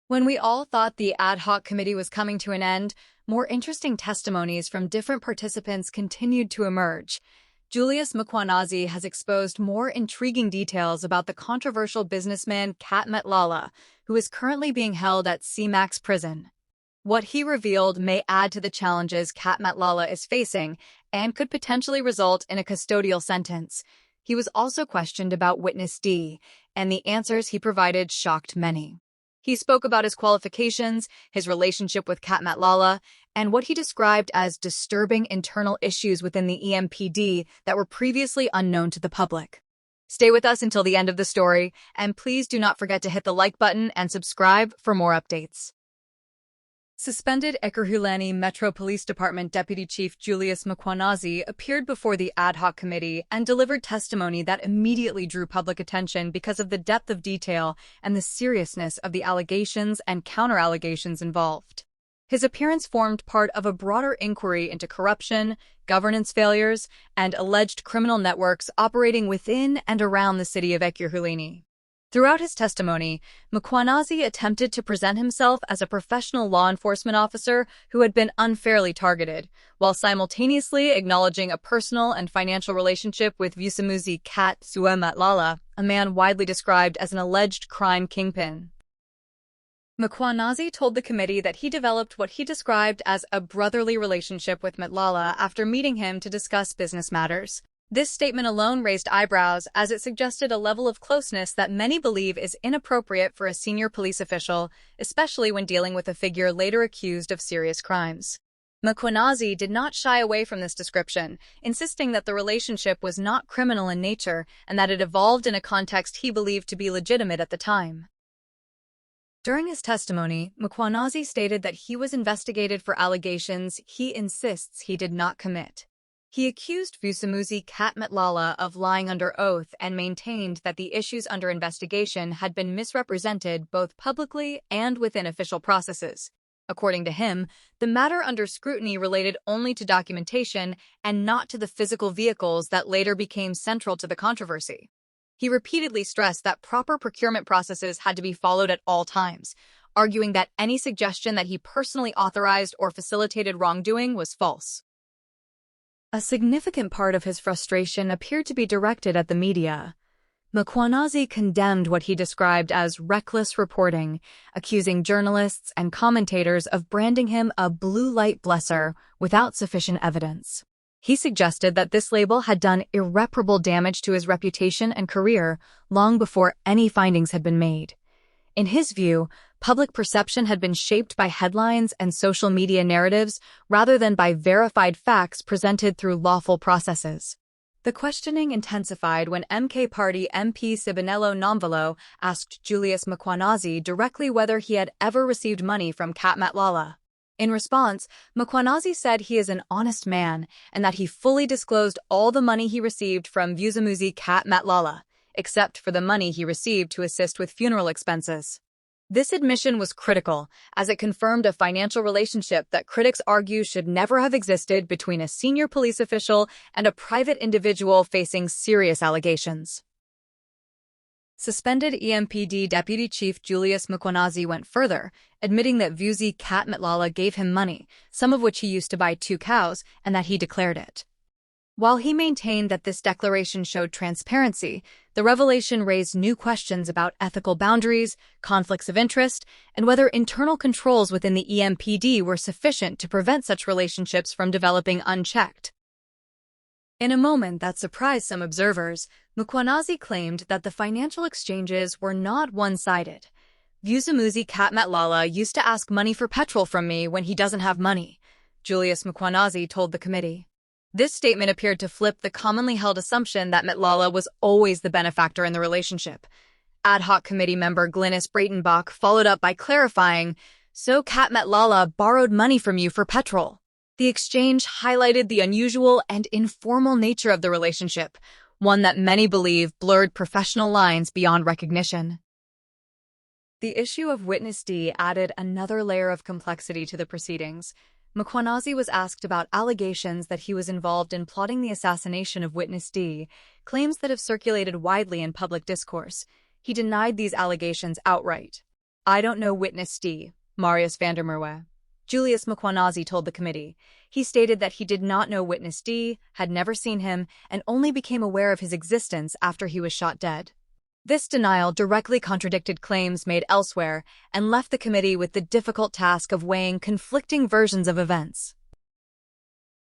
When we all thought the Ad Hoc Committee was coming to an end, more interesting testimonies from different participants continued to emerge. Julius Mkhwanazi has exposed more intriguing details about the controversial businessman Cat Matlala, who is currently being held at CMAX prison. What he revealed may add to the challenges Cat Matlala is facing and could potentially result in a custodial sentence. He was also questioned about Witness D, and the answers he provided shocked many. He spoke about his qualifications, his relationship with Cat Matlala, and what he described as disturbing internal issues within the EMPD that were previously unknown to the public. Stay with us until the end of the story, and please do not forget to hit the like button and subscribe for more updates. Suspended Ekurhuleni Metro Police Department Deputy Chief Julius Mkhwanazi appeared before the Ad Hoc Committee and delivered testimony that immediately drew public attention because of the depth of detail and the seriousness of the allegations and counter-allegations involved. His appearance formed part of a broader inquiry into corruption, governance failures, and alleged criminal networks operating within and around the city of Ekurhuleni. Throughout his testimony, Mkhwanazi attempted to present himself as a professional law enforcement officer who had been unfairly targeted, while simultaneously acknowledging a personal and financial relationship with Vusimuzi Cat Matlala, a man widely described as an alleged crime kingpin. Mkhwanazi told the committee that he developed what he described as a brotherly relationship with Matlala after meeting him to discuss business matters. This statement alone raised eyebrows as it suggested a level of closeness that many believe is inappropriate for a senior police official, especially when dealing with a figure later accused of serious crimes. Mkhwanazi did not shy away from this description, insisting that the relationship was not criminal in nature and that it evolved in a context he believed to be legitimate at the time. During his testimony, Mkhwanazi stated that he was investigated for allegations he insists he did not commit. He accused Vusimuzi Cat Matlala of lying under oath and maintained that the issues under investigation had been misrepresented both publicly and within official processes. According to him, the matter under scrutiny related only to documentation and not to the physical vehicles that later became central to the controversy. He repeatedly stressed that proper procurement processes had to be followed at all times, arguing that any suggestion that he personally authorized or facilitated wrongdoing was false. A significant part of his frustration appeared to be directed at the media. Mkhwanazi condemned what he described as reckless reporting, accusing journalists and commentators of branding him a blue light blesser without sufficient evidence. He suggested that this label had done irreparable damage to his reputation and career long before any findings had been made. In his view, public perception had been shaped by headlines and social media narratives rather than by verified facts presented through lawful processes. The questioning intensified when MK Party MP Sibonelo Nomvolo asked Julius Mkhwanazi directly whether he had ever received money from Cat Matlala. In response, Mkhwanazi said he is an honest man and that he fully disclosed all the money he received from Vusimuzi Cat Matlala, except for the money he received to assist with funeral expenses. This admission was critical, as it confirmed a financial relationship that critics argue should never have existed between a senior police official and a private individual facing serious allegations. Suspended EMPD Deputy Chief Julius Mkhwanazi went further, admitting that Vusi Cat Matlala gave him money, some of which he used to buy 2 cows, and that he declared it. While he maintained that this declaration showed transparency, the revelation raised new questions about ethical boundaries, conflicts of interest, and whether internal controls within the EMPD were sufficient to prevent such relationships from developing unchecked. In a moment that surprised some observers, Mkhwanazi claimed that the financial exchanges were not one-sided. Vusimuzi Cat Matlala used to ask money for petrol from me when he doesn't have money, Julius Mkhwanazi told the committee. This statement appeared to flip the commonly held assumption that Matlala was always the benefactor in the relationship. Ad Hoc Committee member Glynis Breitenbach followed up by clarifying, "So Cat Matlala borrowed money from you for petrol." The exchange highlighted the unusual and informal nature of the relationship, one that many believe blurred professional lines beyond recognition. The issue of Witness D added another layer of complexity to the proceedings. Mkhwanazi was asked about allegations that he was involved in plotting the assassination of Witness D, claims that have circulated widely in public discourse. He denied these allegations outright. "I don't know witness D, Marius van der Merwe." Julius Mkhwanazi told the committee. He stated that he did not know witness D, had never seen him, and only became aware of his existence after he was shot dead. This denial directly contradicted claims made elsewhere and left the committee with the difficult task of weighing conflicting versions of events.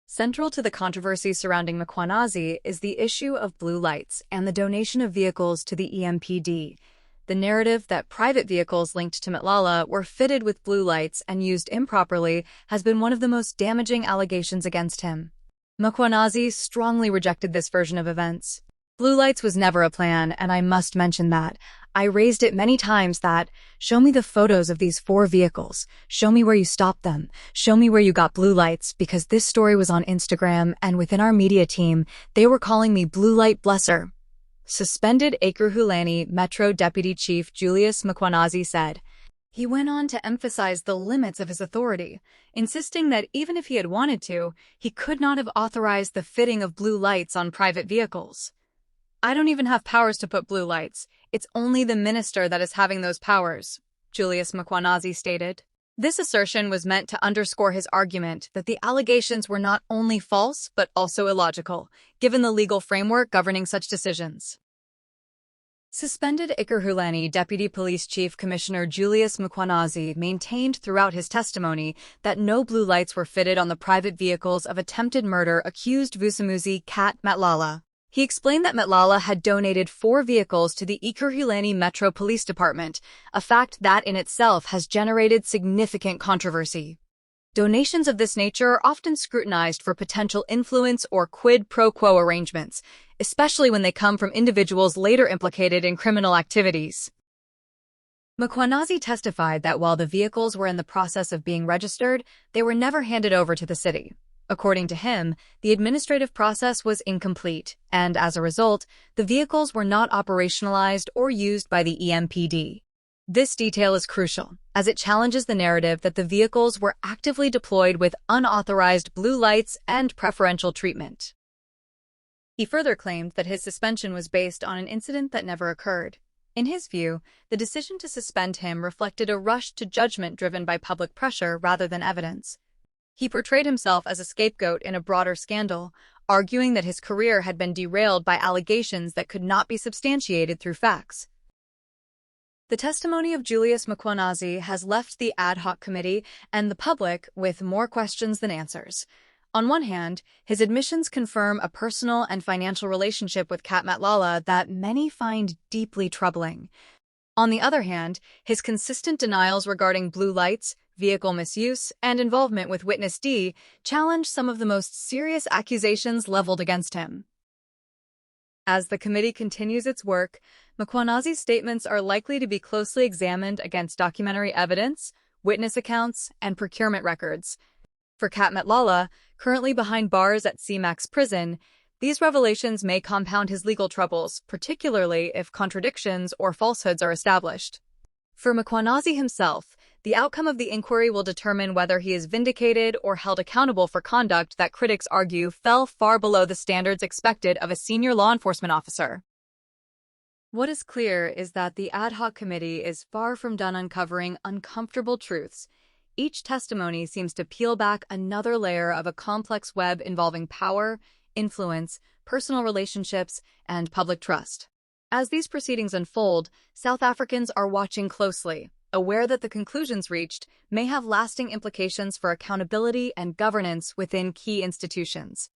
Central to the controversy surrounding Mkhwanazi is the issue of blue lights and the donation of vehicles to the EMPD. The narrative that private vehicles linked to Matlala were fitted with blue lights and used improperly has been one of the most damaging allegations against him. Mkhwanazi strongly rejected this version of events. "Blue lights was never a plan, and I must mention that. I raised it many times that, show me the photos of these 4 vehicles, show me where you stopped them, show me where you got blue lights, because this story was on Instagram, and within our media team, they were calling me blue light blesser." Suspended Ekurhuleni Metro Deputy Chief Julius Mkhwanazi said. He went on to emphasize the limits of his authority, insisting that even if he had wanted to, he could not have authorized the fitting of blue lights on private vehicles. "I don't even have powers to put blue lights. It's only the minister that is having those powers," Julius Mkhwanazi stated. This assertion was meant to underscore his argument that the allegations were not only false but also illogical, given the legal framework governing such decisions. Suspended Ekurhuleni Deputy Police Chief Commissioner Julius Mkhwanazi maintained throughout his testimony that no blue lights were fitted on the private vehicles of attempted murder accused Vusimuzi Cat Matlala. He explained that Matlala had donated 4 vehicles to the Ekurhuleni Metro Police Department, a fact that in itself has generated significant controversy. Donations of this nature are often scrutinized for potential influence or quid pro quo arrangements, especially when they come from individuals later implicated in criminal activities. Mkhwanazi testified that while the vehicles were in the process of being registered, they were never handed over to the city. According to him, the administrative process was incomplete, and as a result, the vehicles were not operationalized or used by the EMPD. This detail is crucial, as it challenges the narrative that the vehicles were actively deployed with unauthorized blue lights and preferential treatment. He further claimed that his suspension was based on an incident that never occurred. In his view, the decision to suspend him reflected a rush to judgment driven by public pressure rather than evidence. He portrayed himself as a scapegoat in a broader scandal, arguing that his career had been derailed by allegations that could not be substantiated through facts. The testimony of Julius Mkhwanazi has left the Ad Hoc Committee and the public with more questions than answers. On one hand, his admissions confirm a personal and financial relationship with Cat Matlala that many find deeply troubling. On the other hand, his consistent denials regarding blue lights, vehicle misuse, and involvement with witness D challenge some of the most serious accusations leveled against him. As the committee continues its work, Mkhwanazi's statements are likely to be closely examined against documentary evidence, witness accounts, and procurement records. For Cat Matlala, currently behind bars at CMAX prison, these revelations may compound his legal troubles, particularly if contradictions or falsehoods are established. For Mkhwanazi himself, the outcome of the inquiry will determine whether he is vindicated or held accountable for conduct that critics argue fell far below the standards expected of a senior law enforcement officer. What is clear is that the Ad Hoc Committee is far from done uncovering uncomfortable truths. Each testimony seems to peel back another layer of a complex web involving power, influence, personal relationships, and public trust. As these proceedings unfold, South Africans are watching closely, aware that the conclusions reached may have lasting implications for accountability and governance within key institutions.